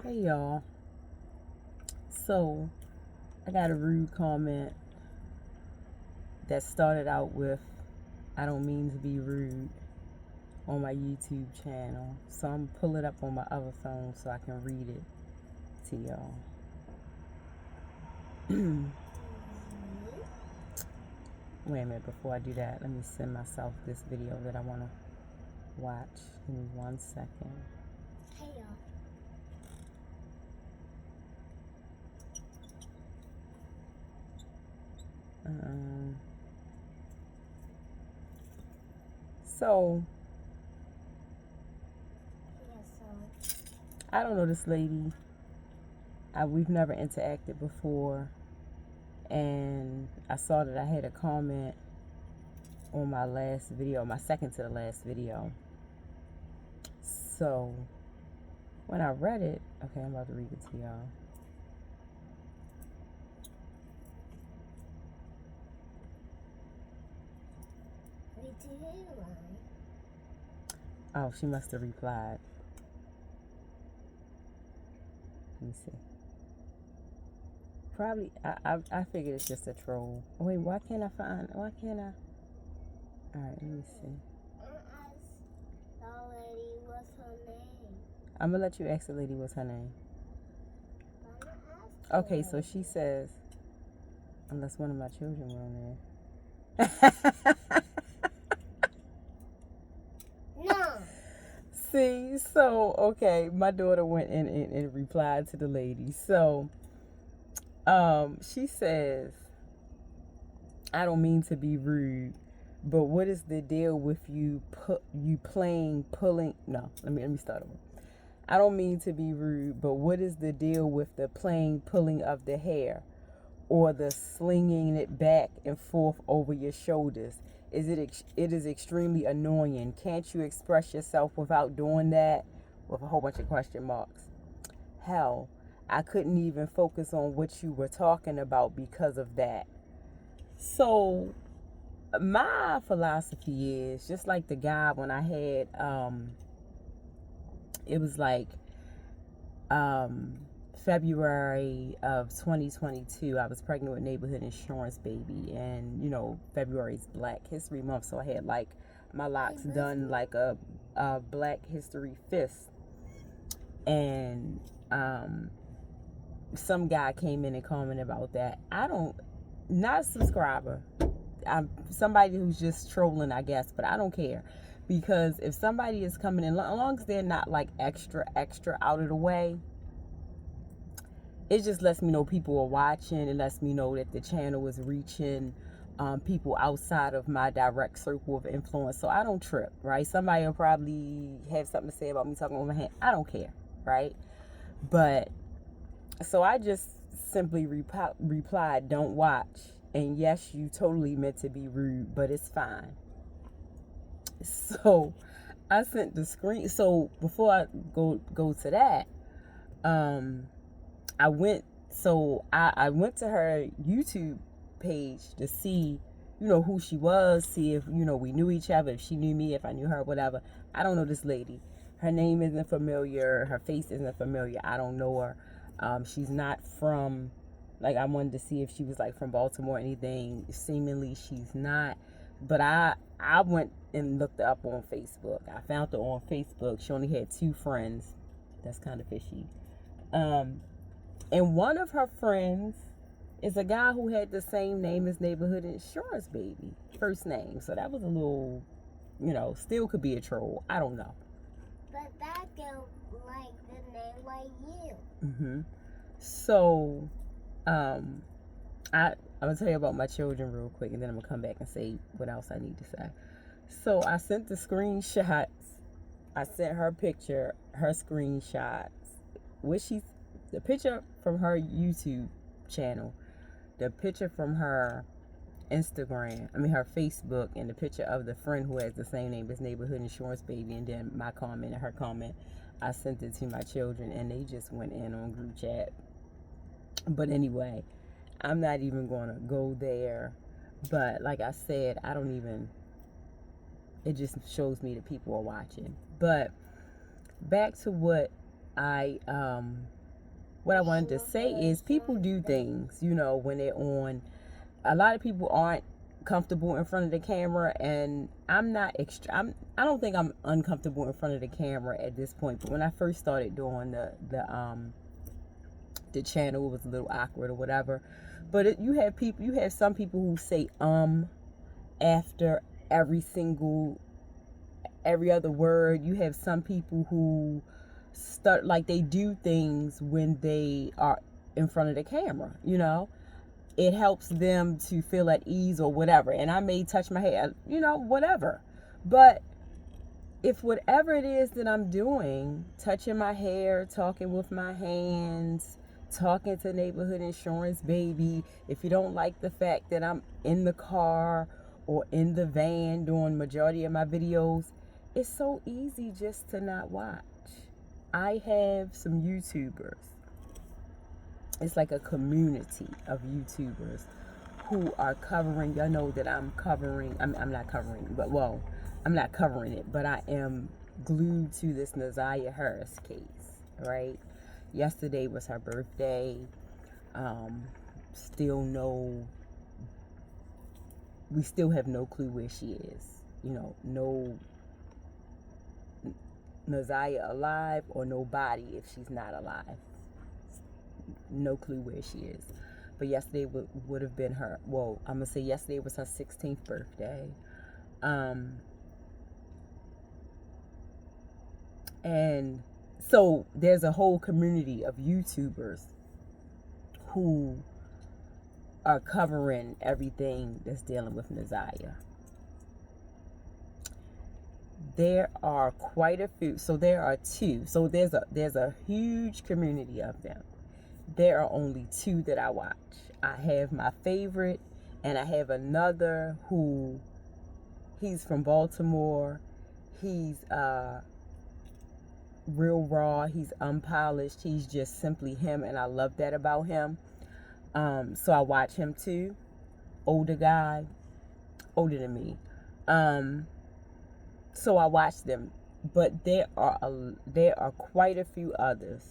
Hey y'all. So I got a rude comment that started out with "I don't mean to be rude" on my YouTube channel. So I'm gonna pull it up on my other phone so I can read it to y'all. Wait a minute, before I do that, let me send myself this video that I wanna watch. Give me 1 second. Hey y'all. Um, so I don't know this lady. We've never interacted before, and I saw that I had a comment on my last video, my second to the last video. So when I read it, okay, I'm about to read it to y'all. Oh, she must have replied. Let me see. Probably, I figured it's just a troll. Oh, wait, why can't I? All right, let me see. What's her name? I'm gonna let you ask the lady what's her name. Okay, so she says, unless one of my children were on there. No. See, so, okay, my daughter went in and replied to the lady. So, she says, "I don't mean to be rude, but what is the deal with you pulling? No, let me start over. I don't mean to be rude, but what is the deal with the pulling of the hair, or the slinging it back and forth over your shoulders? It is extremely annoying. Can't you express yourself without doing that?" With a whole bunch of question marks. Hell, I couldn't even focus on what you were talking about because of that. So my philosophy is just like the guy when I had it was like um February of 2022. I was pregnant with Neighborhood Insurance Baby, and February is Black History Month, so I had like my locks done like a Black History fist, and some guy came in and commented about that. I don't, not a subscriber. I'm somebody who's just trolling, I guess, but I don't care, because if somebody is coming in, as long as they're not like extra out of the way, it just lets me know people are watching. It lets me know that the channel is reaching people outside of my direct circle of influence. So I don't trip, right? Somebody will probably have something to say about me talking over my hand. I don't care, right? But so I just simply replied, "Don't watch. And yes, you totally meant to be rude, but it's fine." So I sent the screen. So before I go to that, um, I went. So I went to her YouTube page to see, who she was, see if we knew each other, if she knew me, if I knew her, whatever. I don't know this lady. Her name isn't familiar. Her face isn't familiar. I don't know her. She's not from. Like, I wanted to see if she was like from Baltimore or anything. Seemingly she's not. But I went and looked her up on Facebook. I found her on Facebook. She only had 2 friends. That's kind of fishy. And one of her friends is a guy who had the same name as Neighborhood Insurance Baby, first name. So that was a little, still could be a troll. I don't know. But that girl like the name like you. So, I'm gonna tell you about my children real quick, and then I'm gonna come back and say what else I need to say. So I sent the screenshots. I sent her picture, her screenshots. The picture from her YouTube channel, the picture from her Instagram, her Facebook, and the picture of the friend who has the same name as Neighborhood Insurance Baby, and then my comment and her comment. I sent it to my children, and they just went in on group chat. But anyway, I'm not even going to go there. But like I said, it just shows me that people are watching. But back to what what I wanted to say is people do things, you know, when they're on. A lot of people aren't comfortable in front of the camera, and I'm not I don't think I'm uncomfortable in front of the camera at this point. But when I first started doing the channel, it was a little awkward or whatever. But you have some people who say after every other word. You have some people who start like they do things when they are in front of the camera, you know. It helps them to feel at ease or whatever. And I may touch my hair, you know, whatever. But if whatever it is that I'm doing, touching my hair, talking with my hands, talking to Neighborhood Insurance Baby, if you don't like the fact that I'm in the car or in the van doing majority of my videos, it's so easy just to not watch. I have some YouTubers. It's like a community of YouTubers who are covering. Y'all know that I'm not covering, but well, I'm not covering it, but I am glued to this Naziah Harris case, right? Yesterday was her birthday. We still have no clue where she is. You know, no Naziah alive or no body if she's not alive. No clue where she is. But yesterday would have been her, well, I'm going to say yesterday was her 16th birthday. And so there's a whole community of YouTubers who are covering everything that's dealing with Naziah. There are quite a few. So there are two. So there's a huge community of them. There are only two that I watch. I have my favorite, and I have another who, he's from Baltimore. He's real raw. He's unpolished. He's just simply him, and I love that about him. So I watch him too. Older guy, older than me. So I watch them, but there are quite a few others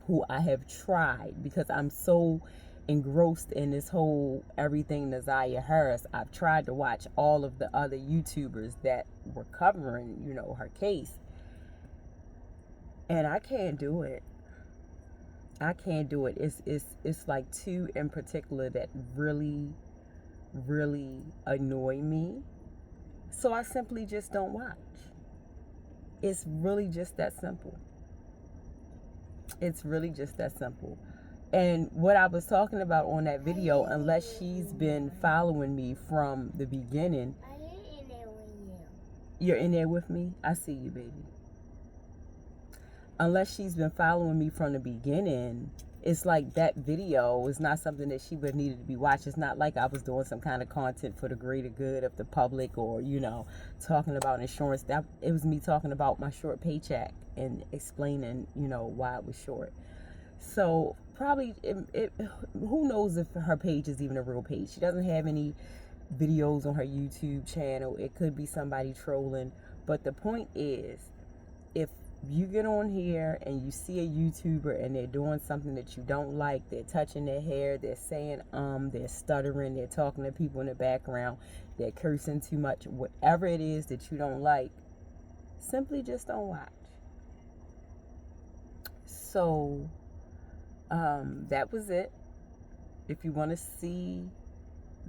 who I have tried because I'm so engrossed in this whole everything Naziah Harris. I've tried to watch all of the other YouTubers that were covering, you know, her case, and I can't do it. I can't do it. It's like two in particular that really, really annoy me. So I simply just don't watch. It's really just that simple. It's really just that simple. And what I was talking about on that video, unless she's been following me from the beginning. I am in there with you. You're in there with me? I see you, baby. Unless she's been following me from the beginning, it's like that video is not something that she would need to be watched. It's not like I was doing some kind of content for the greater good of the public or, you know, talking about insurance. That it was me talking about my short paycheck and explaining, you know, why it was short. So probably, who knows if her page is even a real page. She doesn't have any videos on her YouTube channel. It could be somebody trolling. But the point is, if you get on here and you see a YouTuber and they're doing something that you don't like, they're touching their hair, they're saying they're stuttering, they're talking to people in the background, they're cursing too much, whatever it is that you don't like, simply just don't watch. So that was it. If you want to see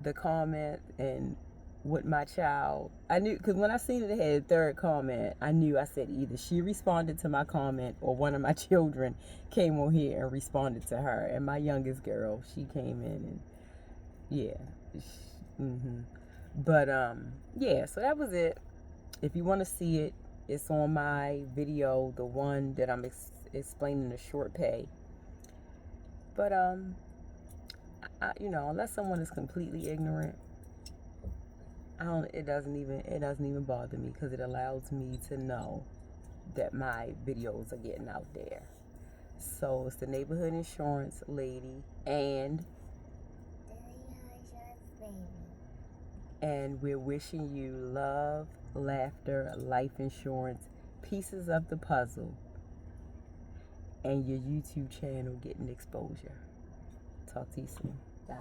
the comment and what my child, I knew, because when I seen it had a third comment, I knew, I said either she responded to my comment or one of my children came on here and responded to her. And my youngest girl, she came in and but yeah, so that was it. If you want to see it, it's on my video, the one that I'm explaining the short pay. But you know, unless someone is completely ignorant, it doesn't even bother me, because it allows me to know that my videos are getting out there. So it's the Neighborhood Insurance Lady and we're wishing you love, laughter, life insurance, pieces of the puzzle and your YouTube channel getting exposure. Talk to you soon. Bye.